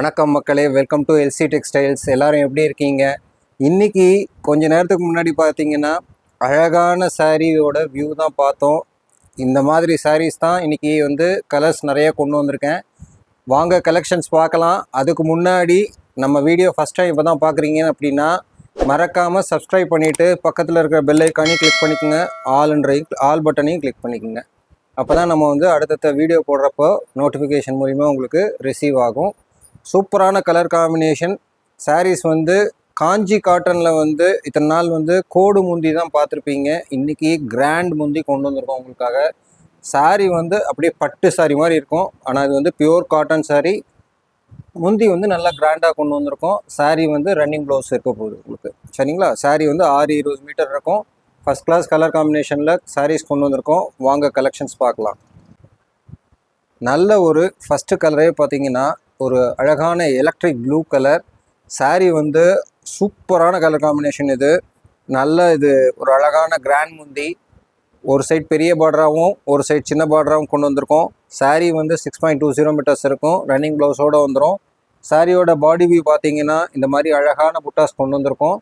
வணக்கம் மக்களே, welcome to LC textiles. எல்லாரும் எப்படி இருக்கீங்க? இன்னைக்கு கொஞ்ச நேரத்துக்கு முன்னாடி பார்த்தீங்கன்னா அழகான சாரியோட வியூ தான் பார்த்தோம். இந்த மாதிரி சாரீஸ் தான் இன்னைக்கு கலர்ஸ் நிறைய கொண்டு வந்திருக்கேன். வாங்க கலெக்ஷன்ஸ் பார்க்கலாம். அதுக்கு முன்னாடி நம்ம வீடியோ ஃபஸ்ட் டைம் இப்போ தான் பார்க்குறீங்க அப்படின்னா மறக்காமல் சப்ஸ்கிரைப் பண்ணிவிட்டு பக்கத்தில் இருக்கிற பெல் ஐக்கானையும் கிளிக் பண்ணிக்கோங்க. ஆல் பட்டனையும் கிளிக் பண்ணிக்கோங்க. அப்போ தான் நம்ம அடுத்தடுத்த வீடியோ போடுறப்போ நோட்டிஃபிகேஷன் மூலிமா உங்களுக்கு ரிசீவ் ஆகும். சூப்பரான கலர் காம்பினேஷன் சாரீஸ் காஞ்சி காட்டனில் இத்தனை நாள் கோடு முந்தி தான் பார்த்துருப்பீங்க. இன்றைக்கி கிராண்ட் முந்தி கொண்டு வந்திருக்கோம் உங்களுக்காக. சாரீ அப்படியே பட்டு சாரீ மாதிரி இருக்கும். ஆனால் இது பியூர் காட்டன் சாரீ. முந்தி நல்லா கிராண்டாக கொண்டு வந்திருக்கோம். சாரீ ரன்னிங் ப்ளவுஸ் இருக்க போகுது உங்களுக்கு, சரிங்களா? சாரீ 6-20 மீட்டர் இருக்கும். ஃபஸ்ட் கிளாஸ் கலர் காம்பினேஷனில் சாரீஸ் கொண்டு வந்திருக்கோம். வாங்க கலெக்ஷன்ஸ் பார்க்கலாம். நல்ல ஒரு ஃபஸ்ட்டு கலரே பார்த்தீங்கன்னா ஒரு அழகான எலக்ட்ரிக் ப்ளூ கலர் சாரீ. சூப்பரான கலர் காம்பினேஷன். இது ஒரு அழகான கிராண்ட் முந்தி. ஒரு சைட் பெரிய பார்டராகவும் ஒரு சைட் சின்ன பார்டராகவும் கொண்டு வந்திருக்கோம். சாரீ 6.20 மீட்டர்ஸ் இருக்கும். ரன்னிங் ப்ளவுஸோடு வந்துடும். சாரியோட பாடி வியூ பார்த்தீங்கன்னா இந்த மாதிரி அழகான புட்டாஸ் கொண்டு வந்திருக்கோம்.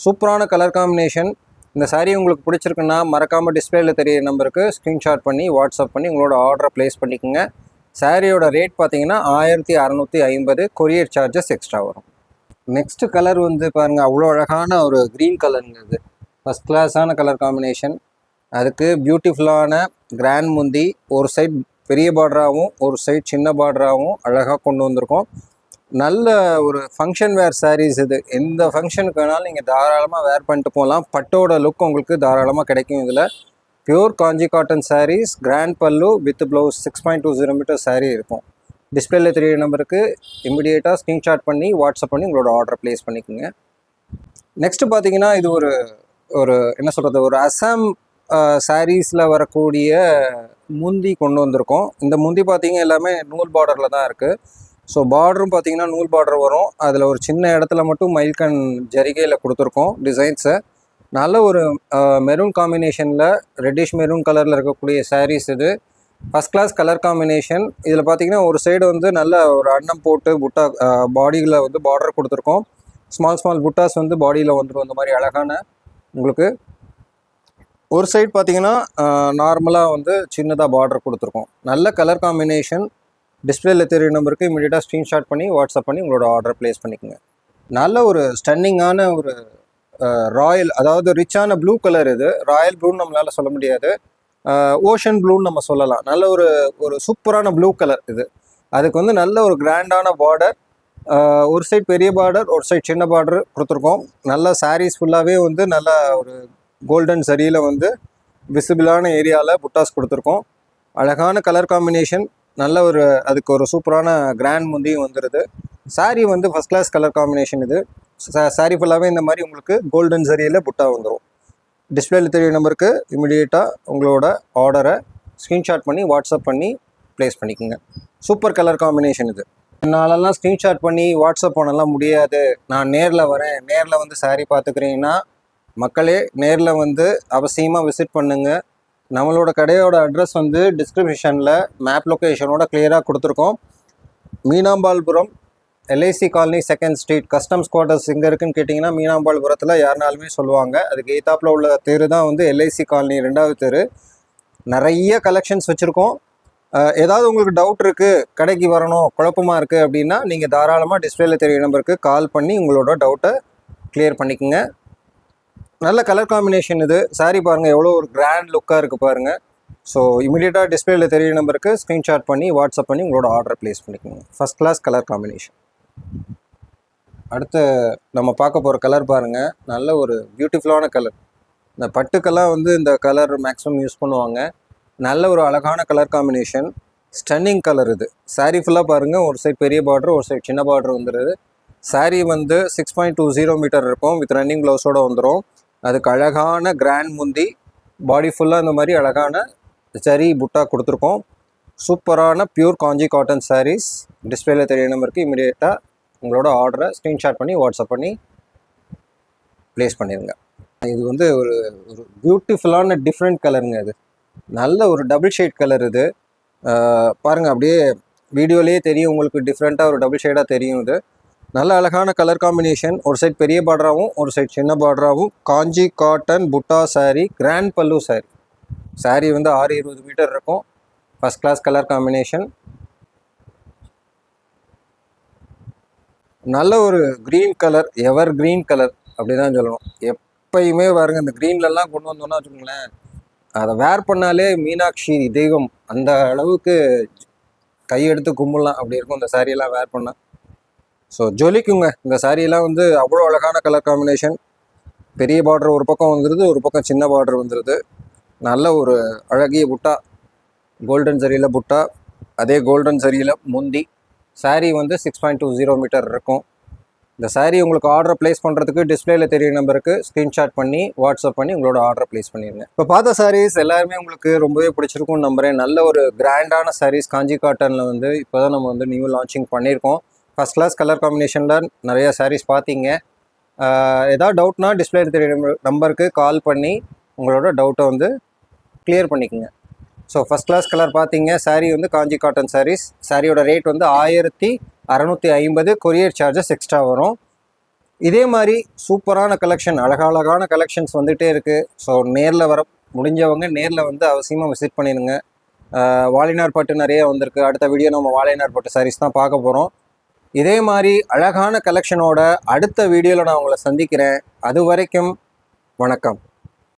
சூப்பரான கலர் காம்பினேஷன். இந்த சாரீ உங்களுக்கு பிடிச்சிருக்குன்னா மறக்காமல் டிஸ்பிளேயில் தெரிய நம்பருக்கு ஸ்க்ரீன்ஷாட் பண்ணி வாட்ஸ்அப் பண்ணி உங்களோட ஆர்டரை ப்ளேஸ் பண்ணிக்கோங்க. சாரியோட ரேட் பார்த்தீங்கன்னா 1650. கொரியர் சார்ஜஸ் எக்ஸ்ட்ரா வரும். நெக்ஸ்ட்டு கலர் பாருங்கள், அவ்வளோ அழகான ஒரு க்ரீன் கலருங்கிறது. ஃபஸ்ட் கிளாஸான கலர் காம்பினேஷன். அதுக்கு பியூட்டிஃபுல்லான கிராண்ட் முந்தி. ஒரு சைட் பெரிய பார்டராகவும் ஒரு சைட் சின்ன பார்டராகவும் அழகாக கொண்டு வந்திருக்கோம். நல்ல ஒரு ஃபங்க்ஷன் வேர் சாரீஸ் இது. எந்த ஃபங்க்ஷனுக்கு வேணாலும் நீங்கள் தாராளமாக வேர் பண்ணிட்டு போகலாம். பட்டோட லுக் உங்களுக்கு தாராளமாக கிடைக்கும். இதில் பியூர் காஞ்சி காட்டன் சாரீஸ், கிராண்ட் பல்லு வித் ப்ளவுஸ், 6.20 மீட்டர் சாரீ இருக்கும். டிஸ்பிளேயில் தெரிய நம்பருக்கு இமிடியேட்டாக ஸ்க்ரீன்ஷாட் பண்ணி வாட்ஸ்அப் பண்ணி உங்களோட ஆர்டர் ப்ளேஸ் பண்ணிக்கோங்க. நெக்ஸ்ட்டு பார்த்தீங்கன்னா இது ஒரு என்ன சொல்கிறது, ஒரு அசாம் சாரீஸில் வரக்கூடிய முந்தி கொண்டு வந்திருக்கோம். இந்த முந்தி பார்த்தீங்க எல்லாமே நூல் பார்டரில் தான் இருக்குது. ஸோ பார்டரும் பார்த்தீங்கன்னா நூல் பார்டர் வரும். அதில் ஒரு சின்ன இடத்துல மட்டும் மயில்கண் ஜரிகையில் கொடுத்துருக்கோம் டிசைன்ஸை. நல்ல ஒரு மெரூன் காம்பினேஷனில் ரெட்டிஷ் மெரூன் கலரில் இருக்கக்கூடிய சாரீஸ் இது. First class colour combination. இதில் பார்த்தீங்கன்னா ஒரு சைடு நல்ல ஒரு அன்னம் போட்டு புட்டா பாடியில் பார்டர் கொடுத்துருக்கோம். ஸ்மால் புட்டாஸ் பாடியில் வந்துடும். இந்த மாதிரி அழகான உங்களுக்கு. ஒரு சைடு பார்த்தீங்கன்னா நார்மலாக சின்னதாக பார்டர் கொடுத்துருக்கோம். நல்ல கலர் காம்பினேஷன். டிஸ்பிளேயில் தெரிய நம்பருக்கு இமீடியட்டாக ஸ்க்ரீன்ஷாட் பண்ணி வாட்ஸ்அப் பண்ணி உங்களோட ஆர்டர் ப்ளேஸ் பண்ணிக்கோங்க. நல்ல ஒரு ஸ்டன்னிங்கான ஒரு ராயல், அதாவது ரிச்சான ப்ளூ கலர். இது ராயல் ப்ளூன்னு நம்மளால் சொல்ல முடியாது, ஓஷன் ப்ளூன்னு நம்ம சொல்லலாம். நல்ல ஒரு சூப்பரான ப்ளூ கலர் இது. அதுக்கு நல்ல ஒரு கிராண்டான பார்டர். ஒரு சைட் பெரிய பார்டர் ஒரு சைட் சின்ன பார்டர் கொடுத்துருக்கோம். நல்ல சாரீஸ் ஃபுல்லாகவே நல்ல ஒரு கோல்டன் சரியில் விசிபிளான ஏரியாவில் புட்டாஸ் கொடுத்துருக்கோம். அழகான கலர் காம்பினேஷன். நல்ல அதுக்கு ஒரு சூப்பரான கிராண்ட் முந்தியும் வந்துடுது. Sari first class colour combination. இது சாரீ ஃபுல்லாகவே இந்த மாதிரி உங்களுக்கு கோல்டன் சரியில் புட்டா வந்துடும். டிஸ்பிளேயில் தெரிய நம்பருக்கு இமிடியேட்டாக உங்களோட ஆர்டரை ஸ்க்ரீன்ஷாட் பண்ணி வாட்ஸ்அப் பண்ணி ப்ளேஸ் பண்ணிக்கோங்க. சூப்பர் கலர் காம்பினேஷன் இது. என்னாலலாம் ஸ்க்ரீன்ஷாட் பண்ணி வாட்ஸ்அப் பண்ணலாம் முடியாது, நான் நேரில் வரேன், நேரில் சாரீ பார்த்துக்கிறீங்கன்னா மக்களே நேரில் அவசியமாக விசிட் பண்ணுங்கள். நம்மளோட கடையோட அட்ரஸ் டிஸ்கிரிப்ஷனில் மேப் லொக்கேஷனோட கிளியராக கொடுத்துருக்கோம். Meenambalpuram LIC colony 2nd street. Customs quarters எங்கே இருக்குன்னு கேட்டிங்கன்னா மீனாம்பாள்புரத்தில் யாருனாலுமே சொல்லுவாங்க. அதுக்கு எய்த்தாப்பில் உள்ள தெரு தான் எல்ஐசி காலனி 2வது தெரு. நிறைய கலெக்ஷன்ஸ் வச்சுருக்கோம். ஏதாவது உங்களுக்கு டவுட் இருக்குது, கடைக்கு வரணும், குழப்பமாக இருக்குது அப்படின்னா நீங்கள் தாராளமாக டிஸ்பிளேயில் தெரிய நம்பருக்கு கால் பண்ணி உங்களோட டவுட்டை கிளியர் பண்ணிக்கோங்க. நல்ல கலர் காம்பினேஷன் இது. சாரீ பாருங்கள் எவ்வளோ ஒரு கிராண்ட் லுக்காக இருக்குது பாருங்கள். ஸோ இமீடியட்டாக டிஸ்பிளேயில் தெரிய நம்பருக்கு ஸ்க்ரீன்ஷாட் பண்ணி வாட்ஸ்அப் பண்ணி உங்களோட ஆர்டரை ப்ளேஸ் பண்ணிக்கோங்க. First class colour combination. அடுத்து நம்ம பார்க்க போகிற கலர் பாருங்கள், நல்ல ஒரு பியூட்டிஃபுல்லான கலர். இந்த பட்டுக்கெல்லாம் இந்த கலர் மேக்ஸிமம் யூஸ் பண்ணுவாங்க. நல்ல ஒரு அழகான கலர் காம்பினேஷன். ஸ்டன்னிங் கலர் இது. சாரீ ஃபுல்லாக பாருங்கள், ஒரு சைட் பெரிய பார்டர் ஒரு சைட் சின்ன பார்டர் வந்துடுது. சாரீ 6.20 மீட்டர் இருக்கும். வித் ரன்னிங் ப்ளவுஸோடு வந்துடும். அதுக்கு அழகான கிராண்ட் முந்தி. பாடி ஃபுல்லாக இந்த மாதிரி அழகான சரி புட்டா கொடுத்துருக்கோம். சூப்பரான பியூர் காஞ்சி காட்டன் சாரீஸ். டிஸ்பிளேயில் தெரிய நம்பருக்கு இமீடியட்டாக உங்களோட ஆர்டரை ஸ்க்ரீன்ஷாட் பண்ணி வாட்ஸ்அப் பண்ணி ப்ளேஸ் பண்ணிடுங்க. இது ஒரு பியூட்டிஃபுல்லான டிஃப்ரெண்ட் கலருங்க. இது நல்ல ஒரு டபுள் ஷேட் கலர். இது பாருங்கள், அப்படியே வீடியோலேயே தெரியும் உங்களுக்கு டிஃப்ரெண்ட்டாக ஒரு டபுள் ஷேடாக தெரியும். இது நல்ல அழகான கலர் காம்பினேஷன். ஒரு சைட் பெரிய பார்டராகவும் ஒரு சைட் சின்ன பார்டராகவும் காஞ்சி காட்டன் புட்டா சாரீ, கிராண்ட் பல்லு சாரீ. சாரீ வந்து 620 மீட்டர் இருக்கும். First class colour combination. நல்ல ஒரு green colour, ever green colour அப்படி தான் சொல்லணும். எப்பயுமே பாருங்க இந்த க்ரீன்லலாம் கொண்டு வந்தோம்னா வச்சுக்கோங்களேன், அதை வேர் பண்ணாலே மீனாட்சி தெய்வம் அந்த அளவுக்கு கையெடுத்து கும்பிடலாம் அப்படி இருக்கும் இந்த சாரியெல்லாம் வேர் பண்ணால். ஸோ ஜொலிக்குங்க இந்த சாரியெல்லாம் வந்து அவ்வளோ அழகான கலர் காம்பினேஷன். பெரிய பார்டர் ஒரு பக்கம் வந்துடுது, ஒரு பக்கம் சின்ன பார்டர் வந்துடுது. நல்ல ஒரு அழகிய புட்டா, கோல்டன் சரியில் புட்டா, அதே கோல்டன் சரியில் முந்தி. சாரீ வந்து 6.20 மீட்டர் இருக்கும். இந்த சாரீ உங்களுக்கு ஆர்டர் ப்ளேஸ் பண்ணுறதுக்கு டிஸ்பிளேல தெரிய நம்பருக்கு ஸ்க்ரீன்ஷாட் பண்ணி வாட்ஸ்அப் பண்ணி உங்களோட ஆர்டர் ப்ளேஸ் பண்ணிடுங்க. இப்போ பார்த்த சாரீஸ் எல்லாருமே உங்களுக்கு ரொம்பவே பிடிச்சிருக்கும்னு நம்புகிறேன். நல்ல ஒரு கிராண்டான சாரீஸ் காஞ்சி காட்டனில் வந்து இப்போ தான் நம்ம வந்து நியூ லான்ச்சிங் பண்ணியிருக்கோம். ஃபஸ்ட் கிளாஸ் கலர் காம்பினேஷனில் நிறையா சாரீஸ் பார்த்தீங்க. ஏதாவது டவுட்னா டிஸ்பிளேல தெரிய நம்பருக்கு கால் பண்ணி உங்களோட டவுட்டை வந்து கிளியர் பண்ணிக்கோங்க. ஸோ ஃபஸ்ட் கிளாஸ் கலர் பார்த்தீங்க. சாரீ வந்து காஞ்சி காட்டன் சாரீஸ். சாரியோட ரேட் வந்து 1650. கொரியர் சார்ஜஸ் எக்ஸ்ட்ரா வரும். இதே மாதிரி சூப்பரான கலெக்ஷன், அழகழகான கலெக்ஷன்ஸ் வந்துகிட்டே இருக்குது. ஸோ நேரில் வர முடிஞ்சவங்க நேரில் வந்து அவசியமாக விசிட் பண்ணிடுங்க. வாலினார் பட்டு நிறைய வந்திருக்கு. அடுத்த வீடியோ நம்ம வாலினார் பட்டு சாரீஸ் தான் பார்க்க போகிறோம். இதே மாதிரி அழகான கலெக்ஷனோட அடுத்த வீடியோவில் நான் உங்களை சந்திக்கிறேன். அது வரைக்கும் வணக்கம்.